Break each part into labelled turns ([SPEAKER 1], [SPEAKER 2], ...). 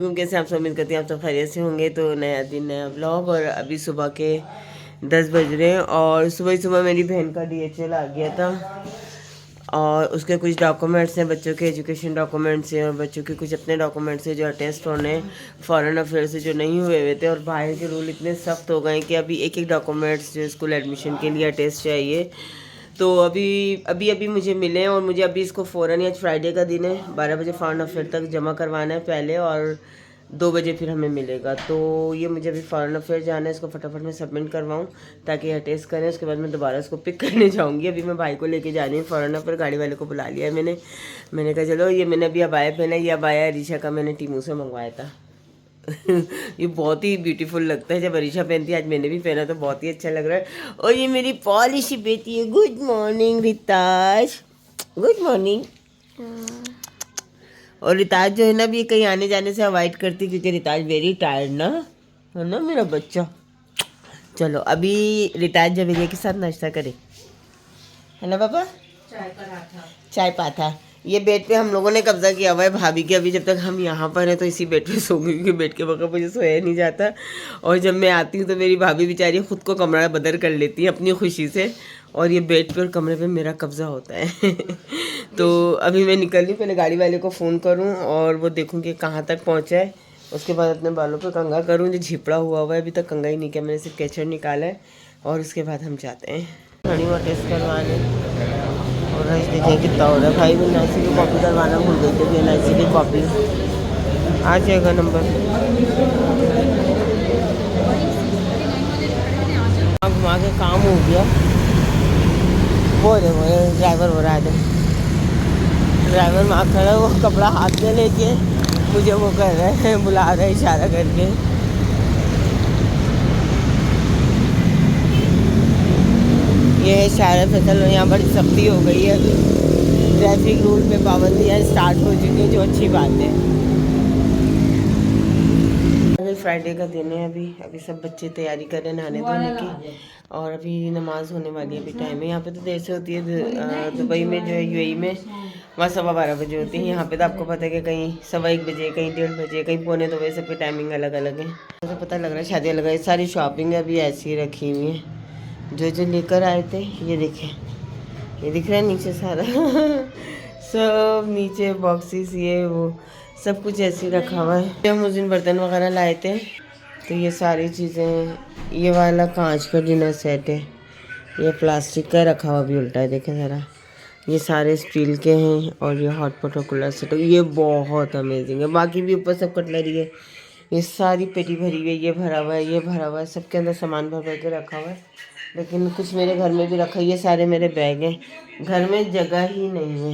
[SPEAKER 1] कैसे आप सब, उम्मीद करती हैं आप सब खैरियत से होंगे। तो नया दिन नया ब्लॉग। और अभी सुबह के 10 बज रहे हैं और सुबह ही सुबह मेरी बहन का DHL आ गया था और उसके कुछ डॉक्यूमेंट्स हैं, बच्चों के एजुकेशन डॉक्यूमेंट्स हैं और बच्चों के कुछ अपने डॉक्यूमेंट्स हैं जो अटेस्ट होने फॉरेन अफेयर से जो नहीं हुए हुए थे। और बाहर के रूल इतने सख्त हो गए कि अभी एक एक डॉक्यूमेंट्स जो स्कूल एडमिशन के लिए अटेस्ट चाहिए। तो अभी मुझे मिले और मुझे अभी इसको फ़ौरन, आज फ्राइडे का दिन है, 12 बजे फॉरेन अफेयर तक जमा करवाना है पहले और 2 बजे फिर हमें मिलेगा। तो ये मुझे अभी फॉरेन अफेयर जाना है, इसको फटाफट मैं सबमिट करवाऊँ ताकि ये टेस्ट करें। उसके बाद मैं दोबारा इसको पिक करने जाऊँगी। अभी मैं भाई को लेके जा रही हूँ फॉरेन अफेयर, गाड़ी वाले को बुला लिया है मैंने कहा चलो। ये मैंने अभी अबाया पहना, ये अबाया अरीशा का मैंने टीमू से मंगवाया था। ये बहुत ही ब्यूटीफुल लगता है जब अरीशा पहनती है। आज मैंने भी पहना तो बहुत ही अच्छा लग रहा है। और ये मेरी पॉलिशी बेटी है। Good morning Ritaj, good morning. और रिताज जो है ना, भी कहीं आने जाने से अवॉइड करती क्योंकि रिताज वेरी टायर्ड ना, है ना मेरा बच्चा। चलो अभी रिताज जवेरिया के साथ नाश्ता करे, है ना पापा। चाय पाथा। ये बेड पे हम लोगों ने कब्जा किया हुआ है भाभी के। अभी जब तक हम यहाँ पर हैं तो इसी बेड पे सोऊंगी क्योंकि बेड के बगैर मुझे सोया नहीं जाता। और जब मैं आती हूँ तो मेरी भाभी बेचारी खुद को कमरा बदल कर लेती है अपनी खुशी से, और ये बेड पे और कमरे पे मेरा कब्जा होता है। तो अभी मैं निकल रही हूँ, पहले गाड़ी वाले को फ़ोन करूँ और वो देखूँ कि कहाँ तक पहुँचा है। उसके बाद अपने बालों पे कंघा करूँ, जो झिपड़ा हुआ है अभी तक कंघा ही नहीं किया, मैंने सिर्फ केचड़ निकाला है। और उसके बाद हम जाते हैं खड़ी हुआ टेस्ट करवाने। और रईस देखें कितना हो रहा है भाई। मैं NIC की कॉपी करवाना भूल गई थी, NIC की कॉपी आ जाएगा नंबर। घुमा के काम हो गया। वो ड्राइवर हो रहा है, ड्राइवर वहाँ खड़ा है, वो कपड़ा हाथ में लेके मुझे वो कर रहे हैं, बुला रहे हैं इशारा करके। ये है शायर फैसल। यहाँ बड़ी सख्ती हो गई है, अभी ट्रैफिक रूल पे पाबंदियाँ स्टार्ट हो चुकी है, जो अच्छी बात है। अभी फ्राइडे का दिन है। अभी सब बच्चे तैयारी कर रहे हैं नहाने धोने की और अभी नमाज़ होने वाली है। अभी टाइम है, यहाँ पे तो देर से होती है। दुबई में जो है, UAE में, वहाँ 12:15 बजे होती है। यहाँ पे तो आपको पता है कि कहीं 1:15 बजे, कहीं 1:30 बजे, कहीं 1:45 बजे, सबकी टाइमिंग अलग अलग है। मुझे पता लग रहा है शादी लगा है। सारी शॉपिंग अभी ऐसी ही रखी हुई है जो लेकर आए थे। ये देखें, ये दिख रहा है नीचे सारा सब नीचे बॉक्सेस, ये वो सब कुछ ऐसे ही रखा हुआ है। हम उस दिन बर्तन वगैरह लाए थे तो ये सारी चीज़ें, ये वाला कांच का डिनर सेट है, ये प्लास्टिक का रखा हुआ भी उल्टा है, देखें ज़रा। ये सारे स्टील के हैं और ये हॉट पॉट और कूलर सेट, ये बहुत अमेजिंग है। बाकी भी ऊपर सब कटलरी है। ये सारी पेटी भरी हुई है, ये भरा हुआ है, ये भरा हुआ है, सबके अंदर सामान भर भर के रखा हुआ है। लेकिन कुछ मेरे घर में भी रखा है। ये सारे मेरे बैग हैं, घर में जगह ही नहीं है।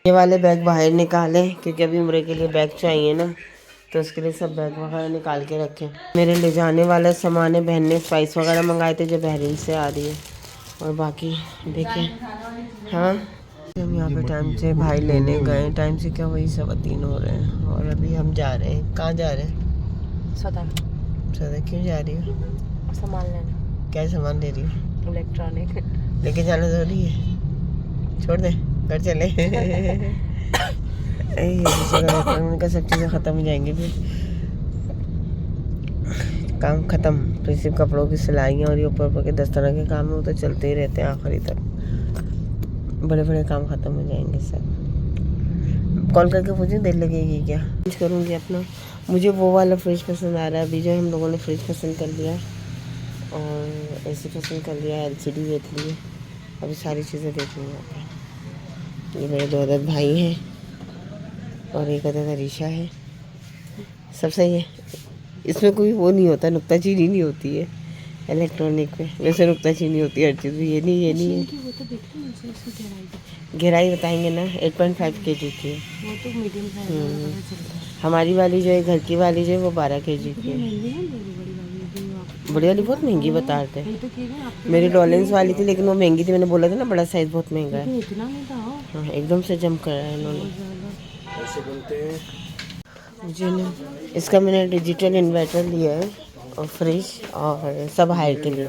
[SPEAKER 1] ये वाले बैग बाहर निकाले क्योंकि अभी उम्र के लिए बैग चाहिए ना, तो उसके लिए सब बैग वगैरह निकाल के रखे। मेरे ले जाने वाला सामान है, बहन ने स्पाइस वगैरह मंगाए थे जो बहरीन से आ रही है। और बाकी देखें, हाँ हम यहाँ पे टाइम से भाई लेने गए, टाइम से क्या वही 3:15 हो रहे हैं। और अभी हम जा रहे हैं, कहाँ जा रहे हैं? सदा क्यों जा रही हो? सामान लेना। क्या सामान ले रही हो? इलेक्ट्रॉनिक। लेके जाना ज़रूरी है, छोड़ दे घर चले। उनका सब चीज़ें ख़त्म हो जाएंगी, फिर काम ख़त्म। तो सिर्फ कपड़ों की सिलाइयाँ और ये ऊपर के 10 तरह के काम है, वो तो चलते ही रहते हैं आखिरी तक। बड़े बड़े काम ख़त्म हो जाएंगे सब। कॉल करके पूछे देर लगेगी क्या? चेंज करूँगी अपना। मुझे वो वाला फ्रिज पसंद आ रहा है। अभी जो हम लोगों ने फ्रिज पसंद कर लिया और AC पसंद कर लिया, LCD देख ली है। अभी सारी चीज़ें देखनी है। ये मेरे 2 अदद भाई हैं और एक अदद अरीशा है। सब सही है, इसमें कोई वो नहीं होता, नुक्ताचीनी नहीं होती है इलेक्ट्रॉनिक में। वैसे नुक्ताचीनी होती है हर चीज़ में, ये नहीं है। गहराई बताएंगे ना, 8.5 kg की है। वो तो मीडियम साइज। हमारी वाली जो है, घर की वाली जो है, वो 12 kg की है। बड़ी वाली बहुत महंगी बता रहे थे। मेरी डॉलेंस वाली थी लेकिन वो महंगी थी। मैंने बोला था ना बड़ा साइज बहुत महंगा है। हाँ, एकदम से जंप कर रहा है इन्होंने। ऐसे बोलते हैं मुझे ना। इसका मैंने डिजिटल इन्वर्टर लिया है और फ्रिज और सब हायर के लिए।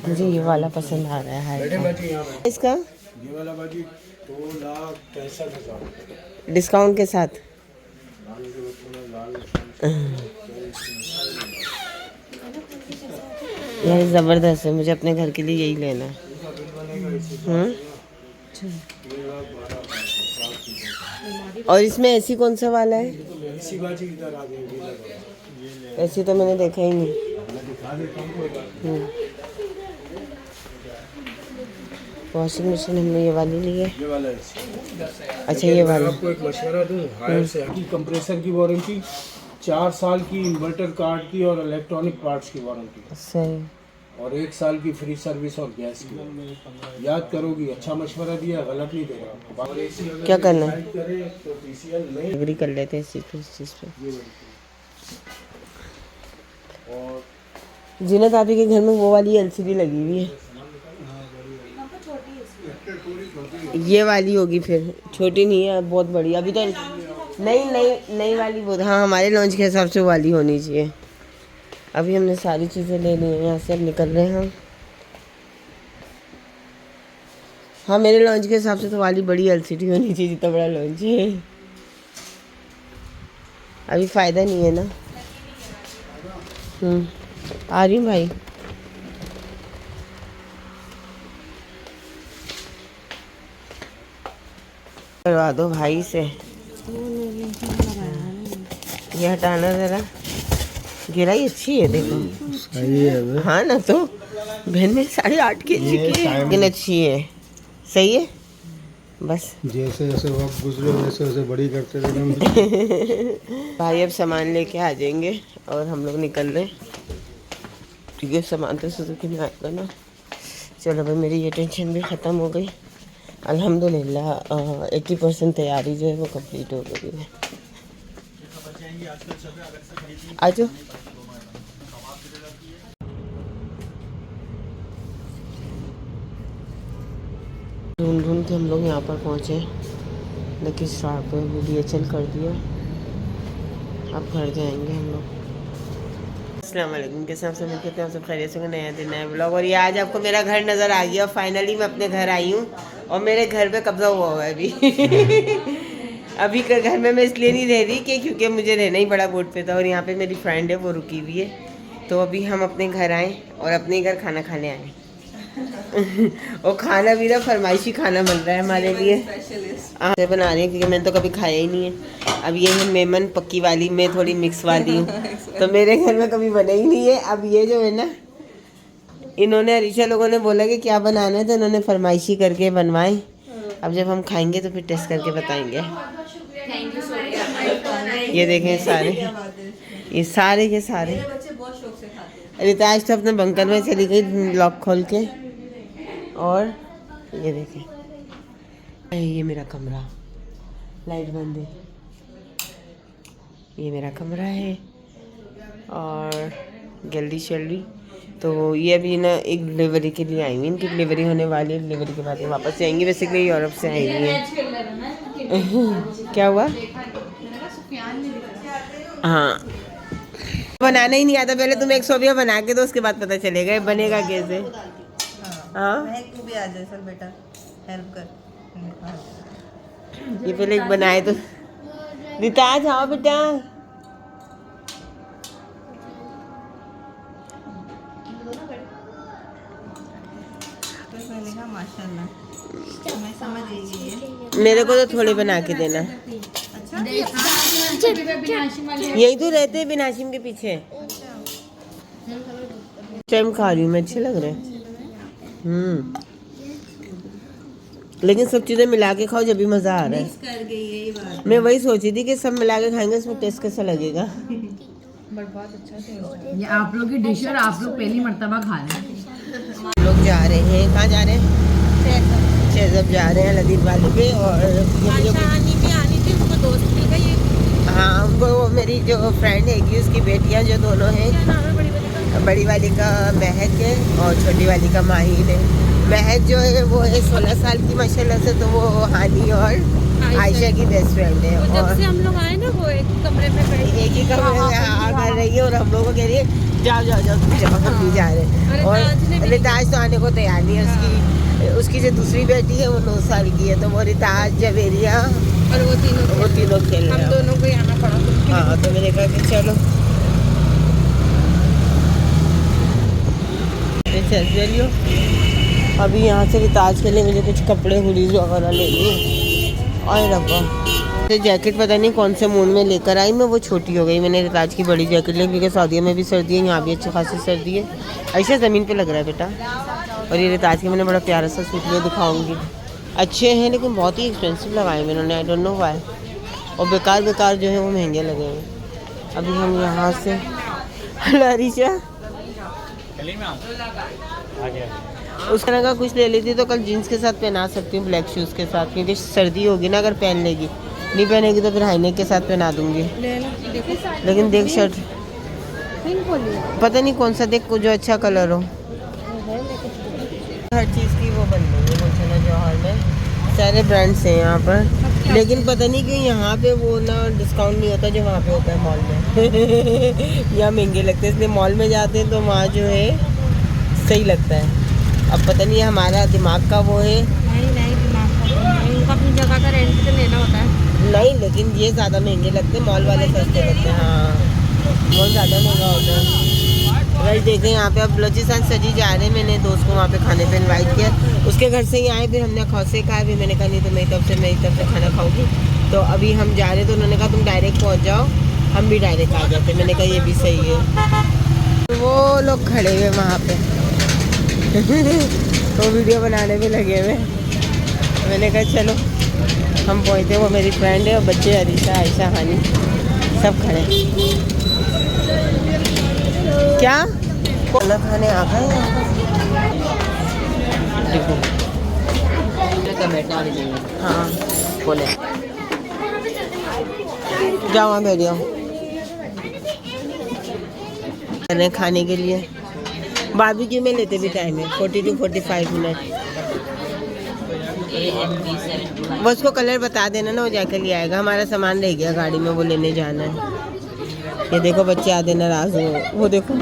[SPEAKER 1] मुझे ये वाला पसंद आ रहा है हायर। इसका ये वाला बाजी 2,63,000 डिस्काउंट के साथ। यार ज़बरदस्त है, मुझे अपने घर के लिए यही लेना है। और इसमें ऐसी कौन सा वाला है? ऐसी तो मैंने देखा ही नहीं। वॉशिंग मशीन हमने ये वाली ली है। अच्छा ये वाला।
[SPEAKER 2] आपको एक मशवरा दूं, हायर से की कंप्रेसर की वारंटी 4 साल की, इन्वर्टर कार्ड की और इलेक्ट्रॉनिक पार्ट्स की वारंटी
[SPEAKER 1] सही।
[SPEAKER 2] और 1 साल की फ्री सर्विस और गैस की। याद करोगी, अच्छा मशवरा दिया, गलत नहीं दे रहा। और एसी
[SPEAKER 1] क्या करना है?
[SPEAKER 2] करे तो TCL नहीं
[SPEAKER 1] एग्री कर लेते हैं इस चीज़ पे।
[SPEAKER 2] और
[SPEAKER 1] जीनत आपी के घर में वो वाली LCD लगी हुई है। ये वाली होगी फिर, छोटी नहीं है, बहुत बड़ी। अभी तो नई वाली बहुत। हाँ हमारे लॉन्च के हिसाब से वो वाली होनी चाहिए। अभी हमने सारी चीज़ें ले ली हैं, यहाँ से अब निकल रहे हैं हम। हाँ मेरे लॉन्च के हिसाब से तो वाली बड़ी LCD होनी चाहिए, जितना बड़ा लॉन्च है। अभी फ़ायदा नहीं है ना। आ रही हूँ भाई। करवा दो भाई से। ये हटाना ज़रा। गिराई अच्छी है देखो।
[SPEAKER 2] सही है।
[SPEAKER 1] हाँ ना, तो बहन में 8.5 kg की लेकिन अच्छी है। सही है बस।
[SPEAKER 2] जैसे जैसे वक्त गुजरे वैसे वैसे बड़ी करते रहे।
[SPEAKER 1] भाई अब सामान लेके आ जाएंगे और हम लोग निकल रहे हैं, क्योंकि सामान तो सुजुकी में आएगा ना। चलो भाई, मेरी ये टेंशन भी ख़त्म हो गई अल्हम्दुलिल्लाह। 80% तैयारी जो है वो कंप्लीट हो गई है। आ जाओ। ढूंढ के हम लोग यहाँ पर पहुँचे लकी स्टार पे। DHL कर दिया, अब घर जाएंगे हम लोग। अस्सलाम वालेकुम, कैसे आप सब मिलते हैं? सब खैरियत से? नया दिन नया ब्लॉग। और ये आज आपको मेरा घर नज़र आ गया। फाइनली मैं अपने घर आई हूँ और मेरे घर पे कब्जा हुआ हुआ है अभी। अभी घर में मैं इसलिए नहीं रह रही कि क्योंकि मुझे रहना ही बड़ा बोर्ड पे था, और यहाँ पे मेरी फ्रेंड है वो रुकी हुई है। तो अभी हम अपने घर आए और अपने घर खाना खाने आए। और खाना भी ना फरमाइशी खाना बन रहा है हमारे लिए। से बना रही है क्योंकि मैंने तो कभी खाया ही नहीं है। अब ये है मेमन पक्की वाली, मैं थोड़ी मिक्स वाली हूँ। तो मेरे घर में कभी बना ही नहीं है। अब ये जो है ना, इन्होंने अरीशा लोगों ने बोला कि क्या बनाना है, तो इन्होंने फरमाइशी करके बनवाए। अब जब हम खाएंगे तो फिर टेस्ट करके बताएंगे। ये देखें ये सारे के सारे। रिताज तो अपने बंकर में चली गई लॉक खोल के। और ये देखें, ये मेरा कमरा, लाइट बंद है। ये मेरा कमरा है और गैलरी चल रही। तो ये अभी ना एक डिलीवरी के लिए आई हुई, इनकी डिलीवरी होने वाली है। डिलीवरी के बाद ये वापस जाएंगी। बेसिकली यूरोप से आई हुई है। क्या हुआ? हाँ, बनाना ही नहीं आता। पहले तुम एक सोबिया बना के दो, उसके बाद पता चलेगा बनेगा कैसे। हाँ
[SPEAKER 3] तू भी आ जा सर बेटा, हेल्प कर।
[SPEAKER 1] ये पहले एक बनाए तो। रिताज आओ बेटा।
[SPEAKER 3] माशाल्लाह, मैं समझ गई है।
[SPEAKER 1] मेरे को तो थोड़े बना के देना। यही तो रहते हैं बिन हाशिम के पीछे। टाइम खा रही हूँ मैं, अच्छे लग रहे हैं। लेकिन सब चीज़ें मिला के खाओ जब भी मज़ा आ रहा है। मैं वही सोची थी कि सब मिला के खाएंगे, इसमें टेस्ट कैसा लगेगा।
[SPEAKER 4] ये आप लोग की डिश और आप लोग पहली मर्तबा खा रहे हैं।
[SPEAKER 1] हम लोग जा रहे हैं, कहाँ जा रहे हैं? शेजब जा रहे हैं लदीद वाले पे। और
[SPEAKER 3] आनी थी, उसको दोस्त मिल गई।
[SPEAKER 1] हाँ, वो मेरी जो फ्रेंड है उसकी बेटियाँ जो दोनों हैं, बड़ी वाली का महक है और छोटी वाली का माहिन है। महक जो है वो है 16 साल की माशाल्लाह से, तो वो हानी और आयशा की बेस्ट फ्रेंड है। और
[SPEAKER 3] जब से हम लोग आए ना, वो एक कमरे में
[SPEAKER 1] एक ही कमरे में कर रही है और हम लोगों को कह रही है जाओ जाओ जाओ, जब हम नहीं जा रहे हैं। और रिताज तो आने को तैयार नहीं है। उसकी जो दूसरी बेटी है वो 9 साल की है, तो वो रिताज जवेरिया
[SPEAKER 3] और वो तीनों
[SPEAKER 1] खेल रहे
[SPEAKER 3] हम
[SPEAKER 1] हैं।
[SPEAKER 3] दोनों को आना पड़ा।
[SPEAKER 1] हाँ तो मैंने कहा कि चलो चलियो। अभी यहाँ से रिताज के लिए मुझे कुछ कपड़े हुडीज वगैरह ले लिए। और रब्बा तो जैकेट पता नहीं कौन से मूड में लेकर आई मैं, वो छोटी हो गई। मैंने रिताज की बड़ी जैकेट ली क्योंकि सऊदीया में भी सर्दी है, यहाँ भी अच्छी खासी सर्दी है। ऐसे ज़मीन पे लग रहा है बेटा। और ये रिताज के मैंने बड़ा प्यारा सा सूट लिया, दिखाऊंगी। अच्छे हैं लेकिन बहुत ही एक्सपेंसिव लगाए मैंने, आई डोंट नो व्हाई। और बेकार बेकार जो है वो महंगे लगे हैं। अभी हम यहाँ से लारीशा उस तरह का कुछ ले लेती तो कल जीन्स के साथ पहना सकती हूँ, ब्लैक शूज़ के साथ, क्योंकि सर्दी होगी ना, अगर पहन लेगी। नहीं पहनेगी तो फिर हाईनेक के साथ पहना दूँगी। लेकिन देख शर्ट पता नहीं कौन सा, देख जो अच्छा कलर हो। हर चीज़ की वो बन रही है गुलशना जौहर में, सारे ब्रांड्स हैं यहाँ पर। लेकिन पता नहीं क्यों यहाँ पे वो ना डिस्काउंट नहीं होता जो वहाँ पे होता है मॉल में। यहाँ महंगे लगते हैं, इसलिए मॉल में जाते हैं तो वहाँ जो है सही लगता है। अब पता नहीं हमारा दिमाग का वो है।
[SPEAKER 3] नहीं दिमाग का उनको अपनी जगह का रेंट तो लेना होता है।
[SPEAKER 1] नहीं लेकिन ये ज़्यादा महंगे लगते हैं, मॉल वाले सस्ते लगते हैं। हाँ मॉल ज़्यादा महंगा होता है। राइट देखें यहाँ पे अब बलोचिस्तान सजी जा रहे हैं। मैंने दोस्त को वहाँ पे खाने पे इनवाइट किया, उसके घर से ही आए, फिर हमने खौसे खाए। फिर मैंने कहा नहीं तो मेरी तरफ से खाना खाऊंगी। तो अभी हम जा रहे हैं तो उन्होंने कहा तुम डायरेक्ट पहुँच जाओ, हम भी डायरेक्ट आ जाते। मैंने कहा ये भी सही है। वो लोग खड़े हुए वहाँ पे तो वीडियो बनाने में लगे हुए। मैंने कहा चलो हम पहुँचते। वो मेरी फ्रेंड है और बच्चे अरीशा आयशा हानी सब खड़े। क्या खाना खाने आ गए हाँ बोले जाओ वहाँ बैठ जाओ खाने के लिए। बारबेक्यू में लेते भी टाइम है 40 to 45 मिनट। वो उसको कलर बता देना ना, वो जाकर ले आएगा। हमारा सामान रह गया गाड़ी में, वो लेने जाना है। ये देखो बच्चे आधे नाराज हुए, वो देखो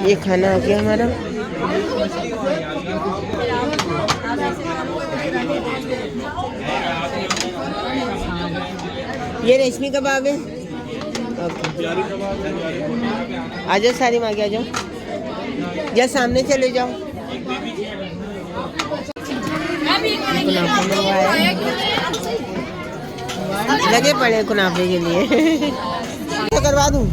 [SPEAKER 1] ये खाना आ गया हमारा। ये रेशमी कबाब है। आ जाओ सारी मांगे, आ जाओ या सामने चले जाओ। लगे पड़े कुनाफे के लिए। करवा दूँ।